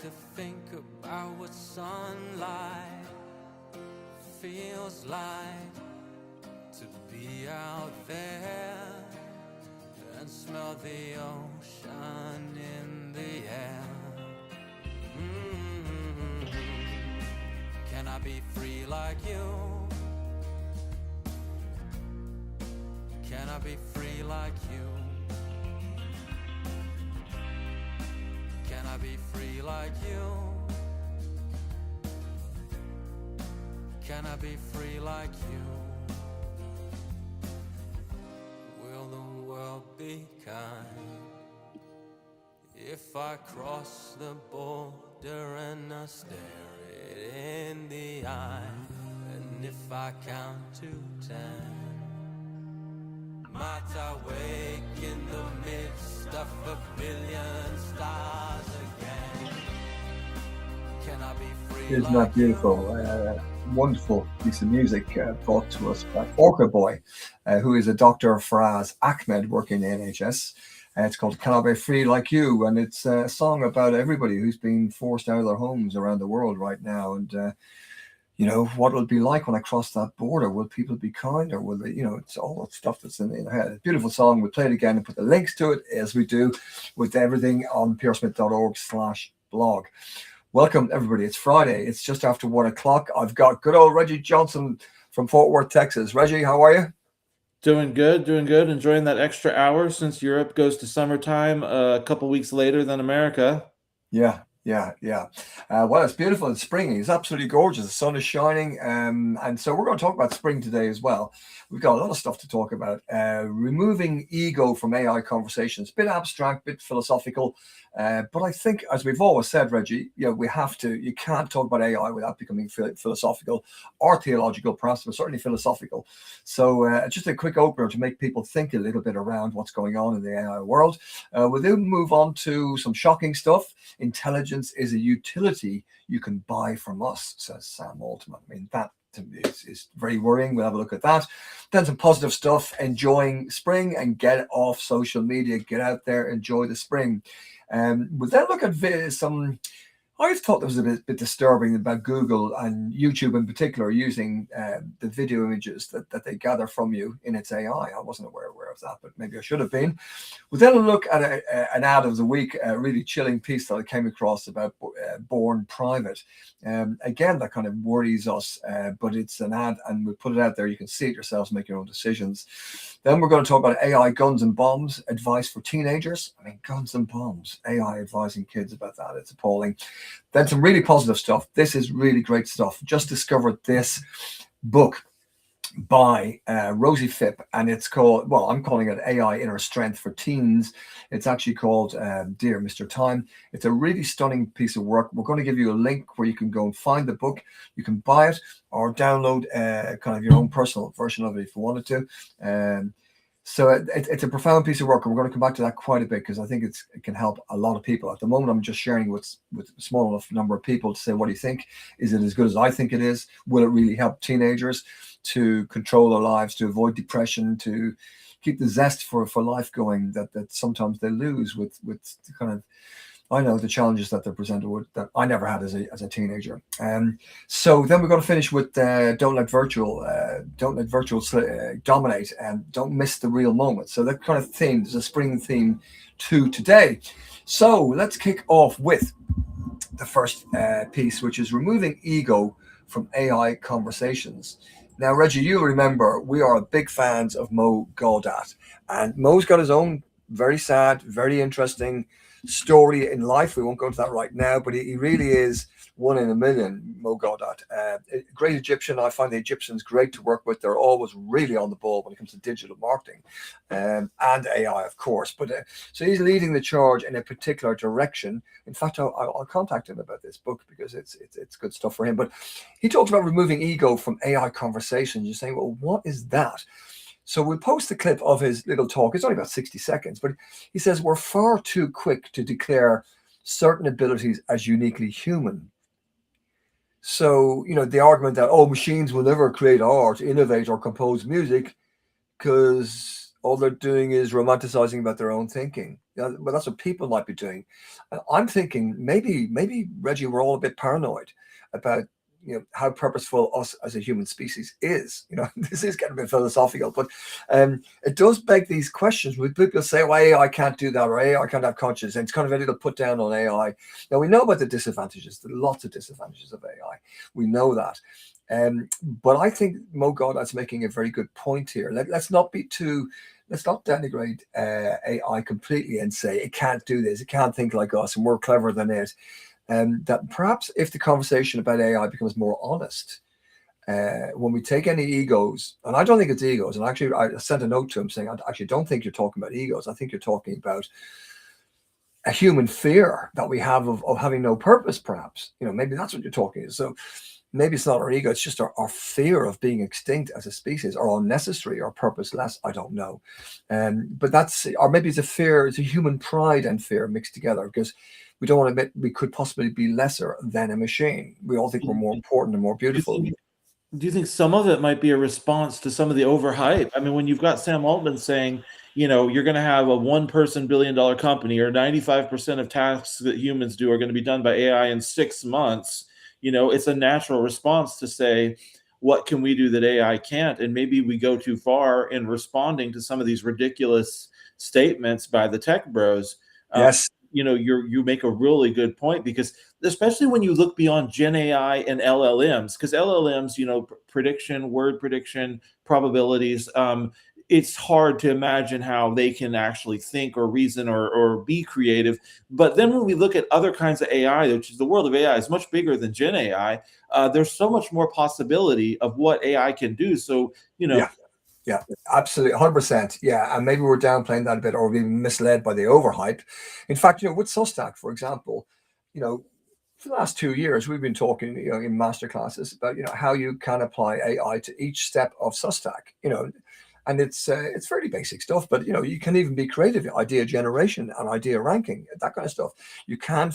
to think about what sunlight feels like, to be out there and smell the ocean in the air. Can I be free like you? Can I be free like you? Can I be free like you? Can I be free like you? Will the world be kind if I cross the border and I stare it in the eye? And if I count to 10, might I wake in the midst of a billion stars again? Can I be free Isn't that like you? beautiful? Wonderful piece of music brought to us by Orca Boy, who is a Dr. Faraz Ahmed working in the NHS. It's called Can I Be Free Like You? And it's a song about everybody who's being forced out of their homes around the world right now. And, what it'll be like when I cross that border. Will people be kind, or will they, it's all that stuff that's in their head. Beautiful song. We'll play it again and put the links to it as we do with everything on petersmith.org/blog. Welcome, everybody. It's Friday. It's just after 1 o'clock. I've got good old Reggie Johnson from Fort Worth, Texas. Reggie, how are you? Doing good. Enjoying that extra hour since Europe goes to summertime a couple weeks later than America. Yeah. Well, it's beautiful. It's spring. It's absolutely gorgeous. The sun is shining. And so we're going to talk about spring today as well. We've got a lot of stuff to talk about. Removing ego from AI conversations. Bit abstract, bit philosophical. But I think, as we've always said, Reggie, you can't talk about AI without becoming philosophical or theological, perhaps, but certainly philosophical. So just a quick opener to make people think a little bit around what's going on in the AI world. We'll then move on to some shocking stuff. Intelligence is a utility you can buy from us, says Sam Altman. I mean, that to me is very worrying. We'll have a look at that. Then some positive stuff, enjoying spring and get off social media, get out there, enjoy the spring. We'll then look at some. I've thought that was a bit disturbing about Google and YouTube in particular using the video images that they gather from you in its AI. I wasn't aware of that, but maybe I should have been. We'll then look at an ad of the week, a really chilling piece that I came across about Born Private. Again, that kind of worries us, but it's an ad and we'll put it out there. You can see it yourselves, make your own decisions. Then we're going to talk about AI, guns and bombs, advice for teenagers. I mean, guns and bombs, AI advising kids about that. It's appalling. Then some really positive stuff. This is really great stuff. Just discovered this book by Rosie Phipp, and it's called, well, I'm calling it AI Inner Strength for Teens. It's actually called Dear Mr. Time. It's a really stunning piece of work. We're going to give you a link where you can go and find the book. You can buy it or download kind of your own personal version of it if you wanted to. So it's a profound piece of work, and we're going to come back to that quite a bit because I think it can help a lot of people. At the moment, I'm just sharing with a small enough number of people to say, what do you think? Is it as good as I think it is? Will it really help teenagers to control their lives, to avoid depression, to keep the zest for life going that sometimes they lose with the kind of, I know, the challenges that they're presented with that I never had as a teenager. So then we're going to finish with don't let virtual dominate, and don't miss the real moment. So that kind of theme, there's a spring theme to today. So let's kick off with the first piece, which is removing ego from AI conversations. Now, Reggie, you'll remember we are big fans of Mo Gawdat, and Mo's got his own very sad, very interesting story in life. We won't go into that right now, but he really is one in a million, Mo Gawdat. Great Egyptian. I find the Egyptians great to work with. They're always really on the ball when it comes to digital marketing and AI, of course. But so he's leading the charge in a particular direction. In fact, I'll contact him about this book because it's good stuff for him. But he talks about removing ego from AI conversations. You're saying, well, what is that? So we'll post the clip of his little talk. It's only about 60 seconds, but he says we're far too quick to declare certain abilities as uniquely human. So, the argument that, machines will never create art, innovate, or compose music because all they're doing is romanticizing about their own thinking. Yeah, well, that's what people might be doing. I'm thinking maybe Reggie, we're all a bit paranoid about how purposeful us as a human species is. This is getting a bit philosophical, but it does beg these questions. When people say, "Well, AI can't do that," or "AI can't have conscience," and it's kind of a little put down on AI. Now we know about the disadvantages. There are lots of disadvantages of AI. We know that. But I think Mo Goddard's making a very good point here. Let's not denigrate AI completely and say it can't do this, it can't think like us, and we're cleverer than it. That perhaps if the conversation about AI becomes more honest, when we take any egos, and I don't think it's egos, and actually I sent a note to him saying, I actually don't think you're talking about egos. I think you're talking about a human fear that we have of having no purpose, perhaps. Maybe that's what you're talking about. So maybe it's not our ego, it's just our fear of being extinct as a species, or unnecessary or purposeless. I don't know. But or maybe it's a human pride and fear mixed together, because we don't want to admit we could possibly be lesser than a machine. We all think we're more important and more beautiful. Do you think some of it might be a response to some of the overhype? I mean, when you've got Sam Altman saying, you're going to have a one-person billion-dollar company, or 95% of tasks that humans do are going to be done by AI in 6 months, it's a natural response to say, what can we do that AI can't? And maybe we go too far in responding to some of these ridiculous statements by the tech bros. Yes. You make a really good point, because especially when you look beyond Gen AI and LLMs, because LLMs, prediction, word prediction, probabilities, it's hard to imagine how they can actually think or reason or be creative. But then when we look at other kinds of AI, which is the world of AI is much bigger than Gen AI, there's so much more possibility of what AI can do. So, Yeah, absolutely, 100%. Yeah, and maybe we're downplaying that a bit, or being misled by the overhype. In fact, with Substack, for example, for the last 2 years, we've been talking, in master classes about, how you can apply AI to each step of Substack, and it's fairly basic stuff, but you can even be creative, idea generation and idea ranking, that kind of stuff. You can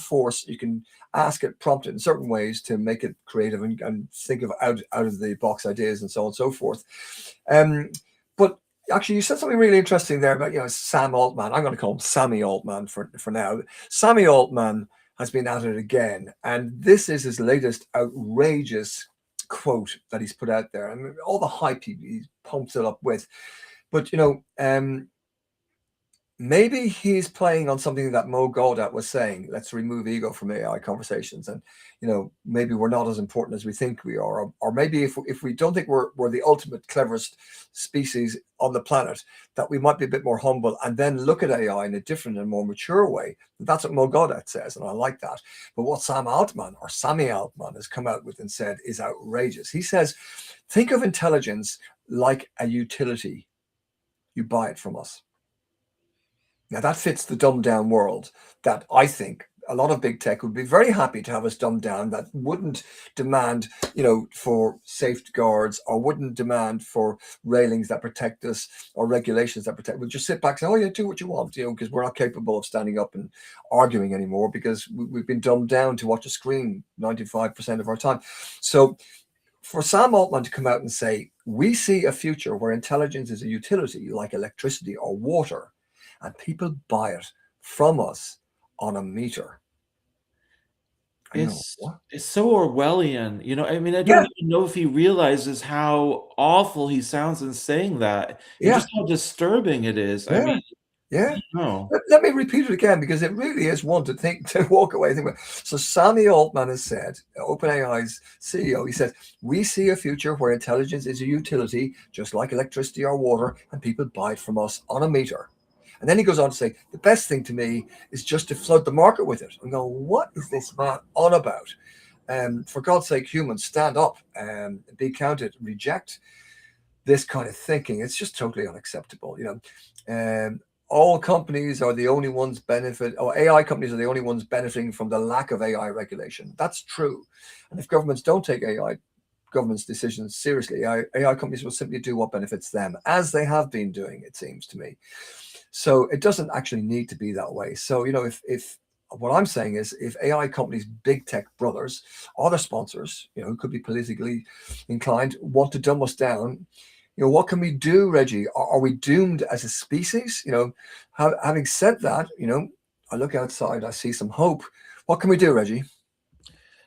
ask it, prompt it in certain ways to make it creative and think of out of the box ideas and so on and so forth. But actually, you said something really interesting there about Sam Altman. I'm going to call him Sammy Altman for now. Sammy Altman has been at it again, and this is his latest outrageous quote that he's put out there. I mean, all the hype he pumps it up with, but maybe he's playing on something that Mo Goddard was saying. Let's remove ego from AI conversations, and maybe we're not as important as we think we are, or maybe if we don't think we're the ultimate cleverest species on the planet, that we might be a bit more humble and then look at AI in a different and more mature way. That's what Mo Goddard says, and I like that. But what Sammy Altman has come out with and said is outrageous. He says, think of intelligence like a utility. You buy it from us. Now that fits the dumbed down world that I think a lot of big tech would be very happy to have us dumbed down, that wouldn't demand, for safeguards, or wouldn't demand for railings that protect us or regulations that protect. We'll just sit back and say, oh yeah, do what you want, because we're not capable of standing up and arguing anymore, because we've been dumbed down to watch a screen 95% of our time. So for Sam Altman to come out and say, we see a future where intelligence is a utility like electricity or water, and people buy it from us on a meter. It's so Orwellian, I mean, I don't even know if he realizes how awful he sounds in saying that, and just how disturbing it is. I mean, no. Let me repeat it again, because it really is one to walk away. So Sammy Altman has said, OpenAI's CEO, he said, we see a future where intelligence is a utility, just like electricity or water, and people buy it from us on a meter. And then he goes on to say, the best thing to me is just to flood the market with it. I'm going, what is this man on about? For God's sake, humans, stand up and be counted, reject this kind of thinking. It's just totally unacceptable. All companies are the only ones AI companies are the only ones benefiting from the lack of AI regulation. That's true. And if governments don't take government's decisions seriously, AI companies will simply do what benefits them, as they have been doing, it seems to me. So it doesn't actually need to be that way. So, if what I'm saying is, if AI companies, big tech brothers, other sponsors, who could be politically inclined, want to dumb us down, what can we do, Reggie? Are we doomed as a species? Having said that, I look outside, I see some hope. What can we do, Reggie?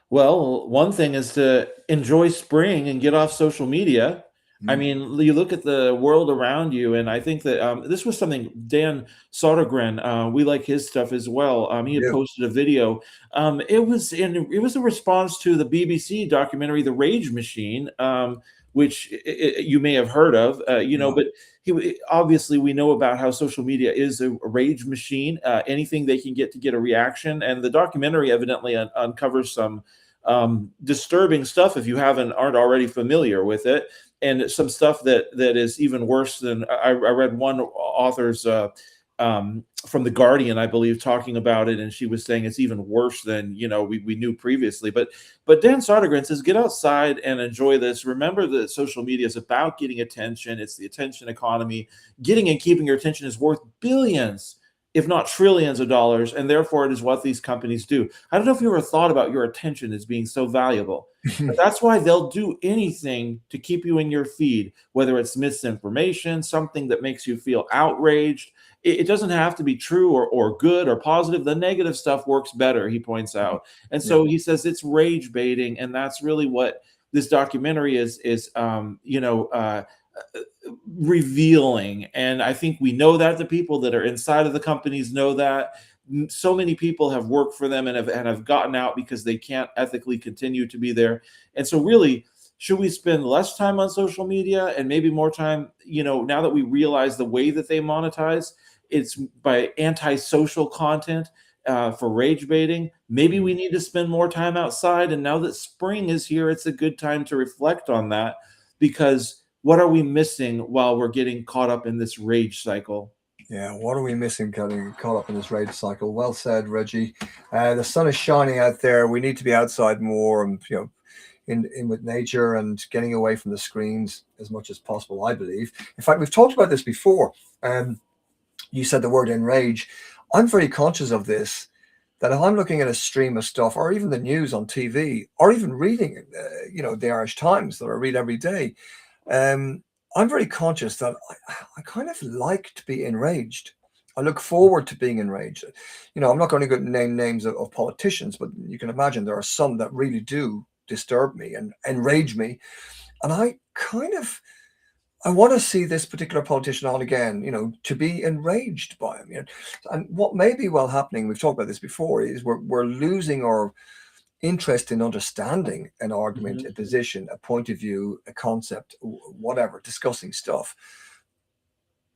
Well, one thing is to enjoy spring and get off social media. I Mm. mean, you look at the world around you, and I think that this was something Dan Sodergren. We like his stuff as well. He had Yeah. posted a video. It was a response to the BBC documentary "The Rage Machine," which you may have heard of. Yeah. But obviously we know about how social media is a rage machine. Anything they can get to get a reaction, and the documentary evidently uncovers some disturbing stuff if you aren't already familiar with it, and some stuff that is even worse than I read one author's from the Guardian, I believe, talking about it, and she was saying it's even worse than we knew previously. But Dan Sodergren says, get outside and enjoy this. Remember that social media is about getting attention. It's the attention economy. Getting and keeping your attention is worth billions, if not trillions of dollars, and therefore it is what these companies do. I don't know if you ever thought about your attention as being so valuable, but that's why they'll do anything to keep you in your feed, whether it's misinformation, something that makes you feel outraged. It doesn't have to be true or good or positive. The negative stuff works better, he points out. And so he says it's rage baiting, and that's really what this documentary is revealing. And I think we know that the people that are inside of the companies know that. So many people have worked for them and have gotten out because they can't ethically continue to be there. And so really, should we spend less time on social media and maybe more time, now that we realize the way that they monetize, it's by anti-social content, for rage baiting? Maybe we need to spend more time outside. And now that spring is here, it's a good time to reflect on that, because what are we missing while we're getting caught up in this rage cycle? Yeah, what are we missing getting caught up in this rage cycle? Well said, Reggie. The sun is shining out there. We need to be outside more, and in with nature and getting away from the screens as much as possible, I believe. In fact, we've talked about this before. You said the word enrage. I'm very conscious of this, that if I'm looking at a stream of stuff, or even the news on TV, or even reading, the Irish Times that I read every day, I'm very conscious that I kind of like to be enraged. I look forward to being enraged. I'm not going to name names of politicians, but you can imagine there are some that really do disturb me and enrage me. And I want to see this particular politician on again, to be enraged by him. And what may be well happening, we've talked about this before, is we're losing our interest in understanding an argument, a position, a point of view, a concept, whatever, discussing stuff.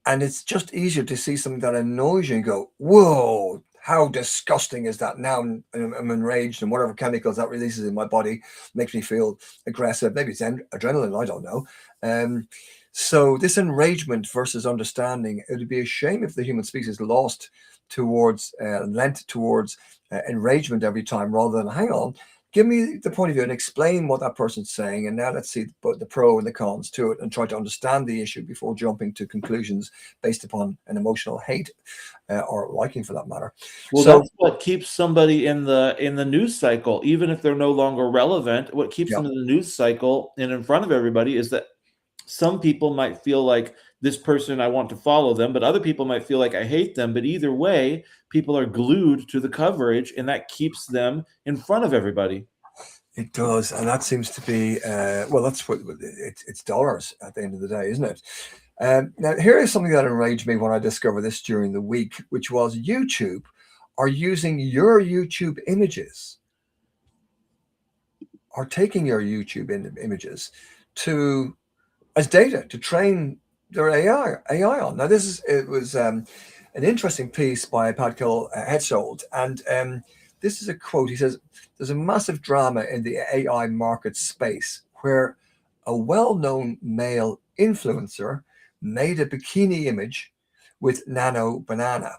And it's just easier to see something that annoys you and go, whoa, how disgusting is that? Now I'm enraged, and whatever chemicals that releases in my body makes me feel aggressive. Maybe it's adrenaline, I don't know. So this enragement versus understanding, it would be a shame if the human species lent towards enragement every time, rather than, hang on, give me the point of view and explain what that person's saying, and now let's see the pro and the cons to it, and try to understand the issue before jumping to conclusions based upon an emotional hate, or liking, for that matter. Well, that's what keeps somebody in the news cycle, even if they're no longer relevant. What keeps them in the news cycle and in front of everybody is that some people might feel like, this person, I want to follow them, but other people might feel like I hate them. But either way, people are glued to the coverage, and that keeps them in front of everybody. It does, and that seems to be that's what it's dollars at the end of the day, isn't it? Now, here is something that enraged me when I discovered this during the week, which was YouTube are using your YouTube images, are taking your YouTube images as data to train their AI on. Now, it was an interesting piece by Pascal Hetzold, and this is a quote. He says, "There's a massive drama in the AI market space where a well-known male influencer made a bikini image with Nano Banana."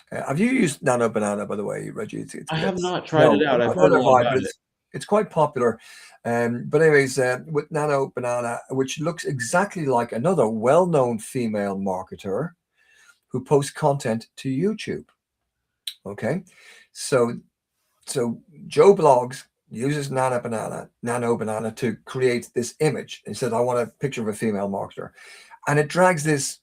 Have you used Nano Banana, by the way, Reggie? I have not tried it out. I've heard a lot about it. It's quite popular. But anyways, with Nano Banana, which looks exactly like another well-known female marketer who posts content to YouTube. Okay, so Joe Blogs uses Nano Banana to create this image. He said, I want a picture of a female marketer. And it drags this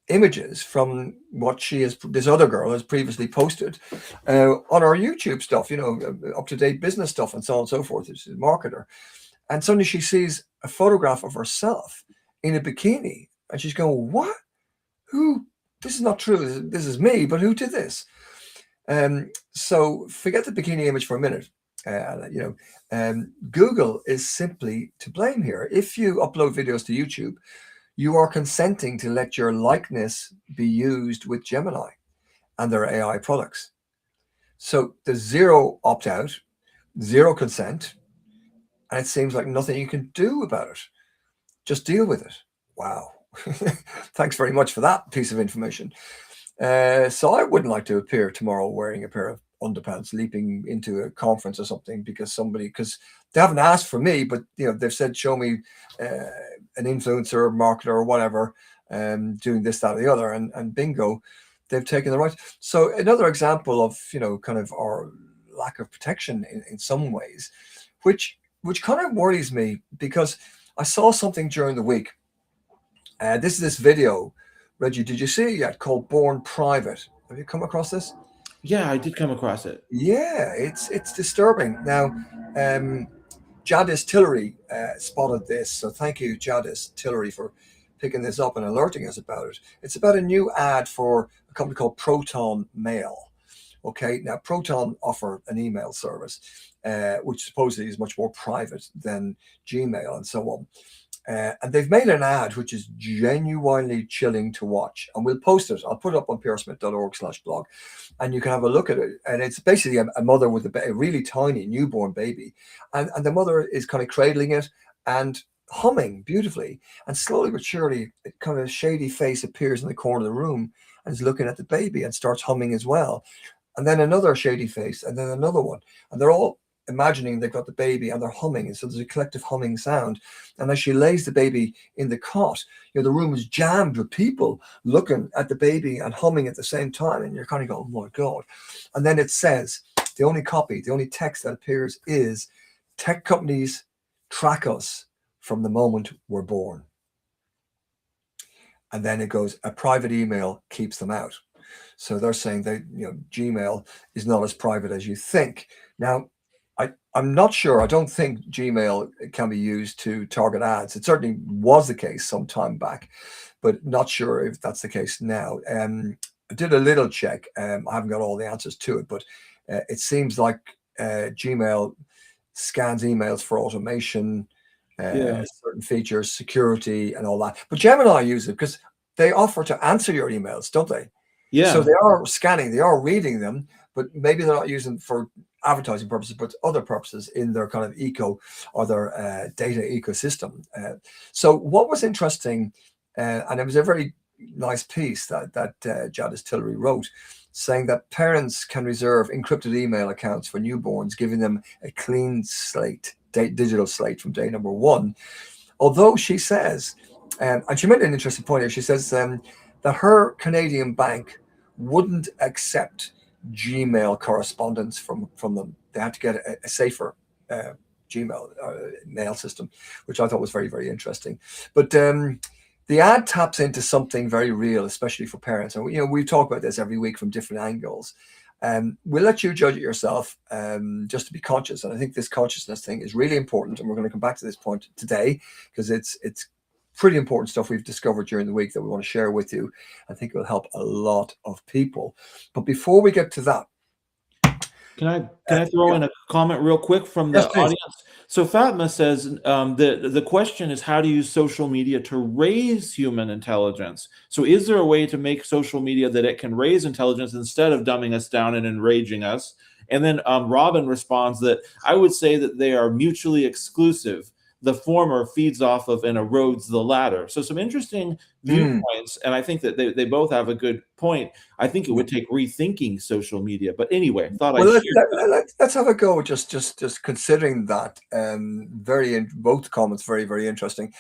images from what this other girl has previously posted on our YouTube stuff, up-to-date business stuff and so on and so forth. She's a marketer. And suddenly she sees a photograph of herself in a bikini. And she's going, what? Who? This is not true. This is me, but who did this? So forget the bikini image for a minute. Google is simply to blame here. If you upload videos to YouTube, you are consenting to let your likeness be used with Gemini and their AI products. So there's zero opt-out, zero consent, and it seems like nothing you can do about it. Just deal with it. Wow. Thanks very much for that piece of information. So I wouldn't like to appear tomorrow wearing a pair of underpants leaping into a conference or something because they haven't asked for me, but they've said, show me an influencer, marketer, or whatever, doing this, that, or the other, and bingo, they've taken the right. So another example of kind of our lack of protection in some ways, which kind of worries me, because I saw something during the week. This video, Reggie, did you see it yet? Called Born Private. Have you come across this? Yeah, I did come across it. Yeah, it's disturbing. Now, Jadis Tillery spotted this, so thank you, Jadis Tillery, for picking this up and alerting us about it. It's about a new ad for a company called Proton Mail. Okay, now Proton offer an email service, which supposedly is much more private than Gmail and so on. And they've made an ad which is genuinely chilling to watch, and we'll post it. I'll put it up on pearsmith.org/blog, and you can have a look at it. And it's basically a mother with a really tiny newborn baby, and the mother is kind of cradling it and humming beautifully, and slowly but surely, a kind of shady face appears in the corner of the room and is looking at the baby and starts humming as well. And then another shady face, and then another one, and they're all imagining they've got the baby and they're humming, and so there's a collective humming sound. And as she lays the baby in the cot, the room is jammed with people looking at the baby and humming at the same time, and you're kind of going, oh my God. And then it says, the only text that appears is, tech companies track us from the moment we're born. And then it goes, a private email keeps them out. So they're saying that Gmail is not as private as you think. Now, I'm not sure. I don't think Gmail can be used to target ads. It certainly was the case some time back, but not sure if that's the case now. I did a little check. I haven't got all the answers to it, but it seems like Gmail scans emails for automation, certain features, security, and all that. But Gemini use it because they offer to answer your emails, don't they? Yeah. So they are scanning, they are reading them, but maybe they're not using for advertising purposes, but other purposes in their kind of their data ecosystem. So what was interesting, and it was a very nice piece that Jadis Tillery wrote, saying that parents can reserve encrypted email accounts for newborns, giving them a clean slate, digital slate from day number one. Although she says, and she made an interesting point here, she says that her Canadian bank wouldn't accept Gmail correspondence from them. They had to get a safer Gmail mail system, which I thought was very, very interesting. But the ad taps into something very real, especially for parents. And we talk about this every week from different angles. We'll let you judge it yourself, just to be conscious. And I think this consciousness thing is really important. And we're going to come back to this point today because it's pretty important stuff we've discovered during the week that we want to share with you. I think it will help a lot of people. But before we get to that, can I throw in a comment real quick from the audience? So Fatma says the question is how to use social media to raise human intelligence. So is there a way to make social media that it can raise intelligence instead of dumbing us down and enraging us? And then Robin responds that I would say that they are mutually exclusive. The former feeds off of and erodes the latter. So some interesting viewpoints, and I think that they both have a good point. I think it would take rethinking social media. But anyway, I thought let's have a go. Just considering that. Both comments very, very interesting.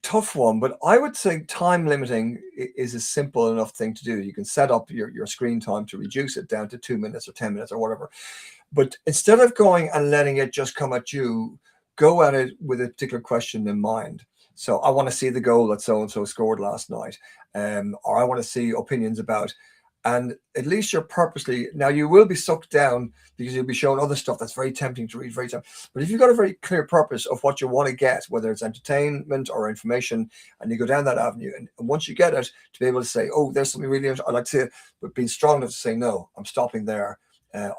tough one, but I would say time limiting is a simple enough thing to do. You can set up your screen time to reduce it down to 2 minutes or 10 minutes or whatever. But instead of going and letting it just come at you, go at it with a particular question in mind. So I want to see the goal that so-and-so scored last night, or I want to see opinions about. And at least you're purposely, now you will be sucked down because you'll be shown other stuff that's very tempting to read, very tempting. But if you've got a very clear purpose of what you want to get, whether it's entertainment or information, and you go down that avenue, and once you get it, to be able to say, oh, there's something really interesting, I'd like to see it, but being strong enough to say, no, I'm stopping there.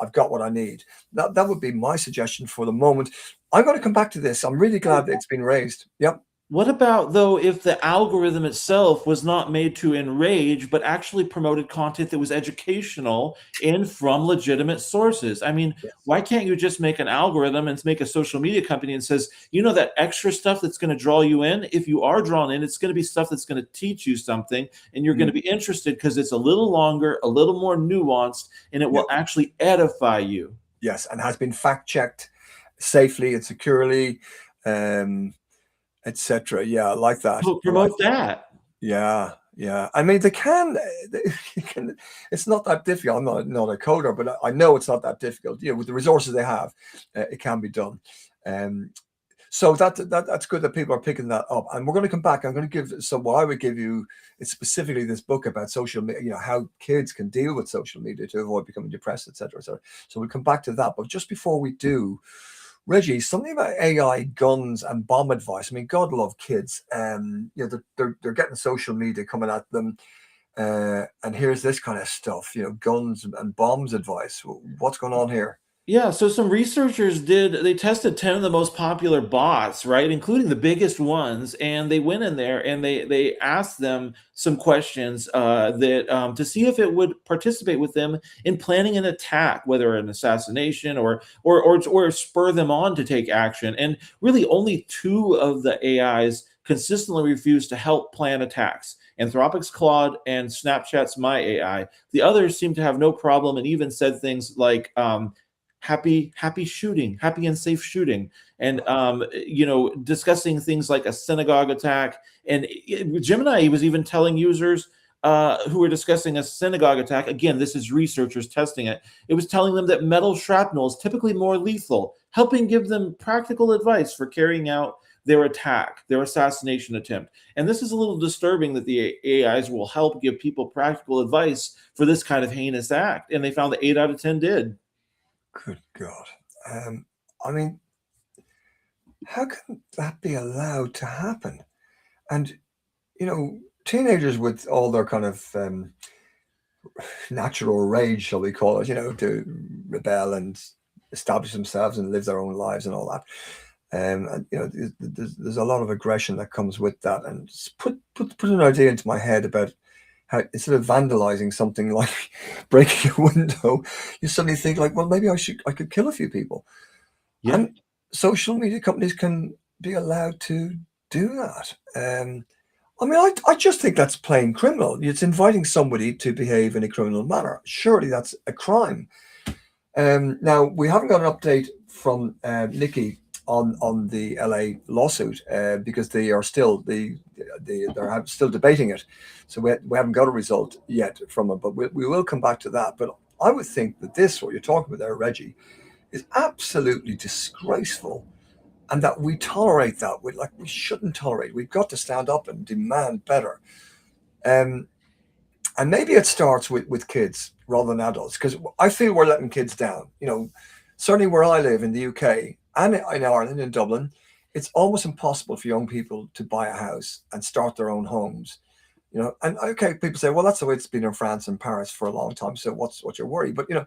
I've got what I need. That would be my suggestion for the moment. I'm going to come back to this. I'm really glad that it's been raised. Yep. What about, though, if the algorithm itself was not made to enrage, but actually promoted content that was educational and from legitimate sources? I mean, Yes. why can't you just make an algorithm and make a social media company and says, you know, that extra stuff that's going to draw you in? If you are drawn in, it's going to be stuff that's going to teach you something, and you're going to be interested because it's a little longer, a little more nuanced, and it will actually edify you. Yes, and has been fact-checked safely and securely. Etc. Yeah, I like that. So promote that. Yeah. I mean, they can. It's not that difficult. I'm not a coder, but I know it's not that difficult. You know, with the resources they have, it can be done. So that's good that people are picking that up. And we're going to come back. I'm going to give. So what I would give you is specifically this book about social media. You know, how kids can deal with social media to avoid becoming depressed, etc. So we'll come back to that. But just before we do, Reggie, something about AI, guns, and bomb advice. I mean, God love kids. You know, they're getting social media coming at them, and here's this kind of stuff. You know, guns and bombs advice. What's going on here? Yeah, so some researchers they tested 10 of the most popular bots, right, including the biggest ones, and they went in there and they asked them some questions that to see if it would participate with them in planning an attack, whether an assassination or spur them on to take action. And really, only 2 of the AIs consistently refused to help plan attacks: Anthropic's Claude and Snapchat's My AI. The others seem to have no problem and even said things like, happy shooting, happy and safe shooting, and you know, discussing things like a synagogue attack. And Gemini was even telling users who were discussing a synagogue attack, again, this is researchers testing it, it was telling them that metal shrapnel is typically more lethal, helping give them practical advice for carrying out their attack, their assassination attempt. And this is a little disturbing that the AIs will help give people practical advice for this kind of heinous act. And they found that 8 out of 10 did. Good God. I mean, how can that be allowed to happen? And, you know, teenagers with all their kind of natural rage, shall we call it, you know, to rebel and establish themselves and live their own lives and all that. And you know, there's a lot of aggression that comes with that. And just put an idea into my head about how, instead of vandalizing something like breaking a window, you suddenly think like, well, maybe I could kill a few people. Yeah. And social media companies can be allowed to do that. I mean, I just think that's plain criminal. It's inviting somebody to behave in a criminal manner. Surely that's a crime. Now, we haven't got an update from Nikki on the LA lawsuit because they are still they're still debating it, so we haven't got a result yet from it, but we will come back to that. But I would think that this, what you're talking about there, Reggie, is absolutely disgraceful, and that we tolerate that. We shouldn't tolerate. We've got to stand up and demand better. And maybe it starts with kids rather than adults, because I feel we're letting kids down. You know, certainly where I live in the UK and in Ireland, in Dublin, it's almost impossible for young people to buy a house and start their own homes. You know, and okay, people say, well, that's the way it's been in France and Paris for a long time, so what's your worry? But, you know,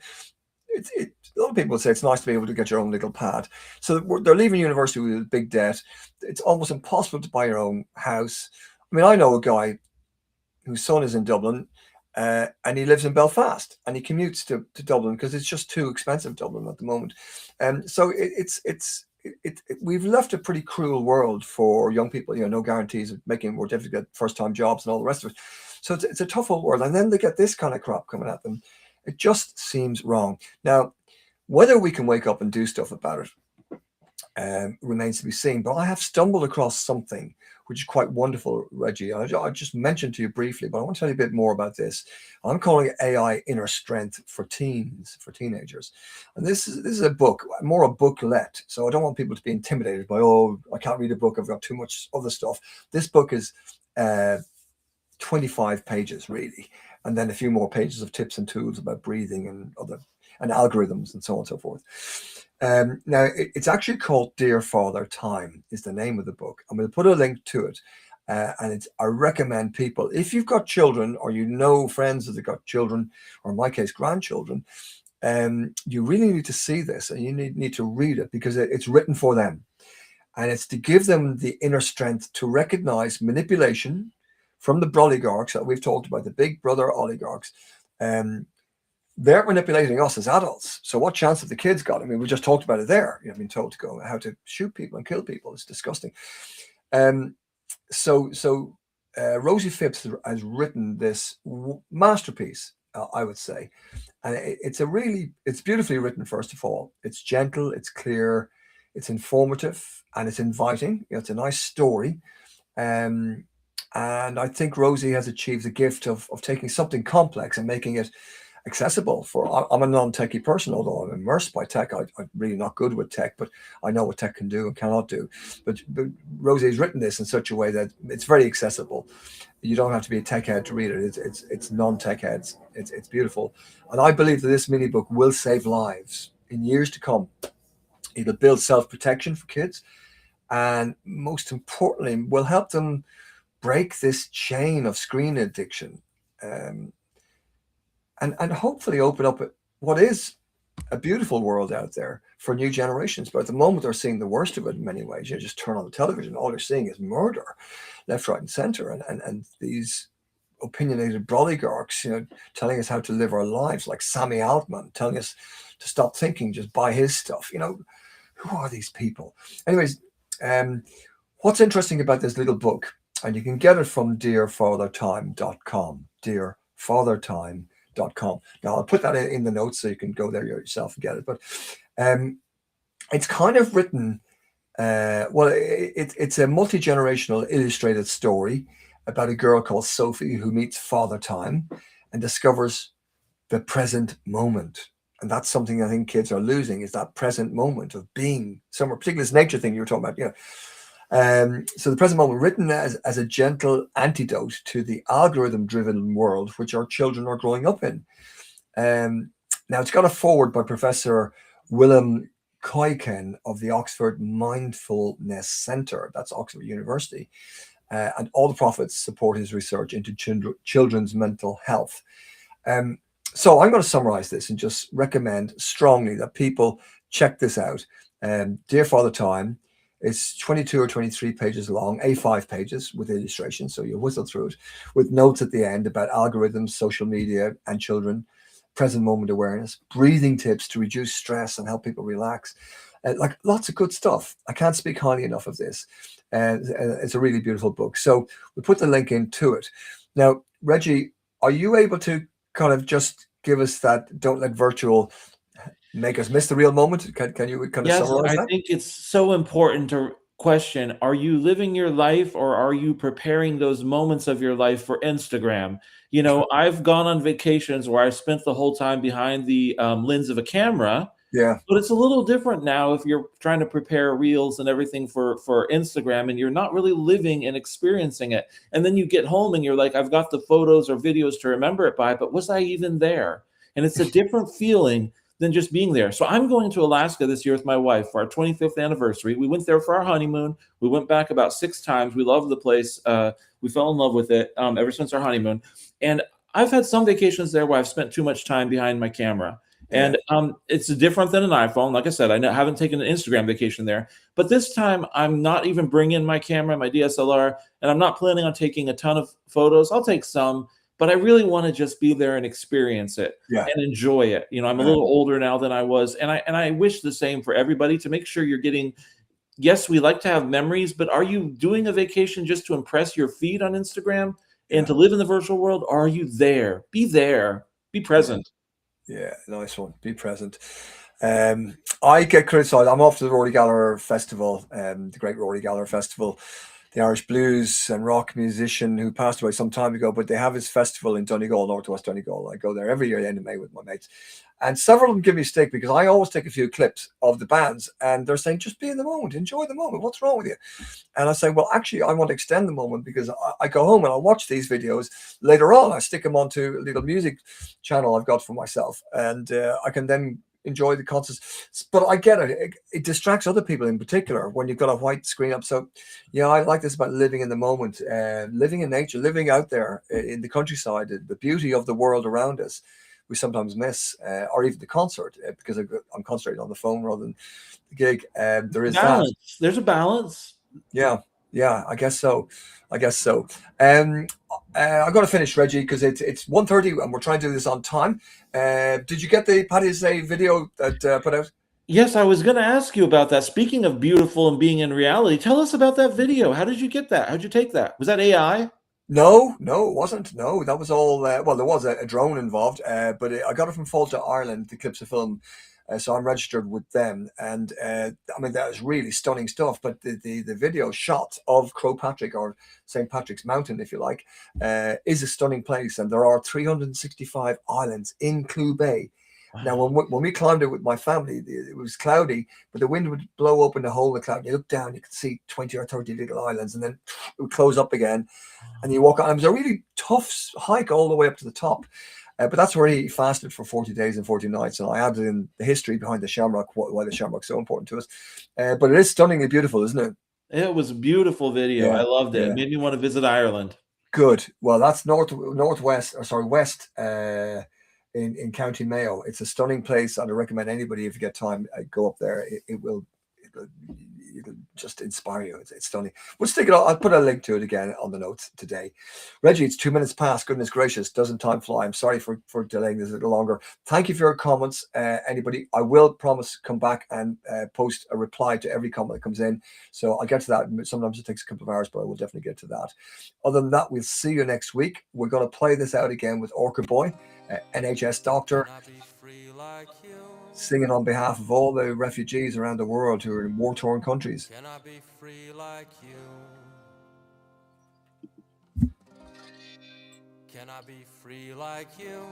a lot of people say it's nice to be able to get your own little pad. So they're leaving university with a big debt. It's almost impossible to buy your own house. I mean, I know a guy whose son is in Dublin, and he lives in Belfast, and he commutes to Dublin because it's just too expensive, Dublin, at the moment. So we've left a pretty cruel world for young people. You know, no guarantees of making it more difficult, first-time jobs and all the rest of it. So it's a tough old world, and then they get this kind of crap coming at them. It just seems wrong. Now, whether we can wake up and do stuff about it, remains to be seen. But I have stumbled across something which is quite wonderful, Reggie. I just mentioned to you briefly, but I want to tell you a bit more about this. I'm calling it AI Inner Strength for Teens, for teenagers. And this is a book, more a booklet. So I don't want people to be intimidated by, oh, I can't read a book, I've got too much other stuff. This book is 25 pages, really. And then a few more pages of tips and tools about breathing and algorithms and so on and so forth. Now, it's actually called Dear Father Time is the name of the book. I'm going to put a link to it. And I recommend people, if you've got children or you know friends that have got children, or in my case, grandchildren, you really need to see this and you need to read it because it's written for them. And it's to give them the inner strength to recognize manipulation from the oligarchs that we've talked about, the big brother oligarchs. They're manipulating us as adults. So what chance have the kids got? I mean, we just talked about it there. You've been told to go how to shoot people and kill people. It's disgusting. So Rosie Phipps has written this masterpiece, I would say. And it's beautifully written, first of all. It's gentle, it's clear, it's informative, and it's inviting. It's a nice story. And I think Rosie has achieved the gift of taking something complex and making it accessible I'm a non-techie person, although I'm immersed by tech. I'm really not good with tech, but I know what tech can do and cannot do. But Rosie's written this in such a way that it's very accessible. You don't have to be a tech head to read it. It's non-tech heads. It's beautiful. And I believe that this mini book will save lives in years to come. It'll build self-protection for kids, and most importantly, will help them break this chain of screen addiction. And hopefully open up what is a beautiful world out there for new generations. But at the moment, they're seeing the worst of it in many ways. You just turn on the television, all they're seeing is murder, left, right, and center. And these opinionated oligarchs, telling us how to live our lives, like Sammy Altman, telling us to stop thinking, just buy his stuff. Who are these people? Anyways, what's interesting about this little book, and you can get it from dearfathertime.com, dearfathertime.com. Now I'll put that in the notes so you can go there yourself and get it. But it's kind of written, it's a multi-generational illustrated story about a girl called Sophie who meets Father Time and discovers the present moment. And that's something I think kids are losing, is that present moment of being somewhere, particularly this nature thing you were talking about. So the present moment, written as a gentle antidote to the algorithm-driven world which our children are growing up in. Now, it's got a foreword by Professor Willem Kuyken of the Oxford Mindfulness Centre. That's Oxford University. And all the profits support his research into children's mental health. So I'm going to summarize this and just recommend strongly that people check this out. Dear Father Time. It's 22 or 23 pages long, A5 pages with illustrations, so you whistle through it, with notes at the end about algorithms, social media, and children, present moment awareness, breathing tips to reduce stress and help people relax. Like lots of good stuff. I can't speak highly enough of this. It's a really beautiful book. So we put the link into it. Now, Reggie, are you able to kind of just give us that don't let virtual make us miss the real moment? Can you kind of summarize that? I think it's so important to question, are you living your life or are you preparing those moments of your life for Instagram? I've gone on vacations where I spent the whole time behind the lens of a camera. Yeah. But it's a little different now if you're trying to prepare reels and everything for Instagram and you're not really living and experiencing it. And then you get home and you're like, I've got the photos or videos to remember it by, but was I even there? And it's a different feeling than just being there. So I'm going to Alaska this year with my wife for our 25th anniversary. We went there for our honeymoon. We went back about 6 times. We loved the place. We fell in love with it ever since our honeymoon. And I've had some vacations there where I've spent too much time behind my camera. And it's different than an iPhone. Like I said, I haven't taken an Instagram vacation there. But this time, I'm not even bringing my camera, my DSLR, and I'm not planning on taking a ton of photos. I'll take some, but I really want to just be there and experience it and enjoy it. I'm a little older now than I was, and I wish the same for everybody, to make sure you're getting. Yes, we like to have memories, but are you doing a vacation just to impress your feed on Instagram and to live in the virtual world? Or are you there? Be there. Be present. Yeah, nice one. Be present. I get criticised. I'm off to the Rory Gallagher Festival, the Great Rory Gallagher Festival, the Irish blues and rock musician who passed away some time ago, but they have his festival in Donegal, Northwest Donegal. I go there every year at the end of May with my mates. And several of them give me stick because I always take a few clips of the bands and they're saying, just be in the moment, enjoy the moment. What's wrong with you? And I say, well, actually, I want to extend the moment because I go home and I watch these videos later on. I stick them onto a little music channel I've got for myself and I can then enjoy the concerts. But I get it. It distracts other people in particular when you've got a white screen up. So, yeah, I like this about living in the moment, living in nature, living out there in the countryside, the beauty of the world around us. We sometimes miss, or even the concert, because I'm concentrating on the phone rather than the gig. There is balance. that. There's a balance. Yeah, I guess so. I've got to finish, Reggie, because it's 1:30 and we're trying to do this on time. Did you get the Paddy's Day video that put out? Yes, I was going to ask you about that. Speaking of beautiful and being in reality, tell us about that video. How did you get that? How'd you take that? Was that AI? No, it wasn't. No, that was all. Well, there was a drone involved, but I got it from Fáilte Ireland, the Clips of Film. So I'm registered with them, and I mean that is really stunning stuff. But the video shot of Croagh Patrick, or St. Patrick's Mountain, if you like, is a stunning place, and there are 365 islands in Clew Bay. Wow. Now, when we climbed it with my family, it was cloudy, but the wind would blow open the hole of the cloud. You look down, you could see 20 or 30 little islands, and then it would close up again, and you walk on. It was a really tough hike all the way up to the top. But that's where he fasted for 40 days and 40 nights. And I added in the history behind the Shamrock, why the Shamrock's so important to us. But it is stunningly beautiful, isn't it? It was a beautiful video. Yeah, I loved it. yeah. It made me want to visit Ireland. Good. Well, that's west in County Mayo. It's a stunning place. And I recommend anybody, if you get time, go up there. It'll just inspire you. It's stunning. We'll stick it on. I'll put a link to it again on the notes today. Reggie, it's 2 minutes past. Goodness gracious, doesn't time fly? I'm sorry for delaying this a little longer. Thank you for your comments. Anybody, I will promise come back and post a reply to every comment that comes in. So I'll get to that. Sometimes it takes a couple of hours, but I will definitely get to that. Other than that, we'll see you next week. We're going to play this out again with Orca Boy, NHS doctor, singing on behalf of all the refugees around the world who are in war-torn countries. Can I be free like you? Can I be free like you?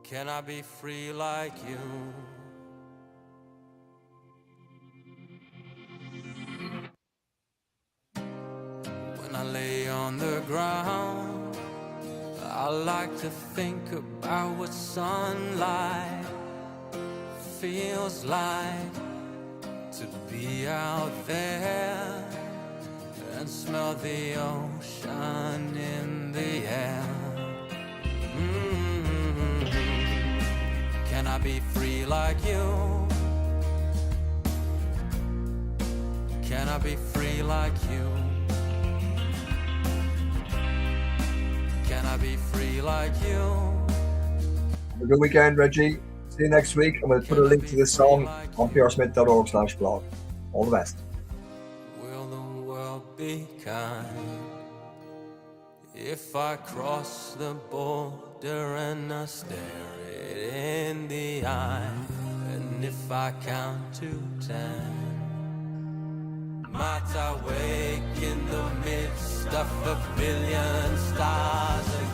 Can I be free like you? When I lay on the ground, I like to think about what sunlight feels like, to be out there and smell the ocean in the air. Can I be free like you? Can I be free like you? Can I be free like you? Have a good weekend, Reggie. See you next week. I'm going to put a link to this song on prsmith.org/blog. All the best. Will the world be kind if I cross the border and I stare it in the eye? And if I count to 10, might I wake in the midst of a billion stars again?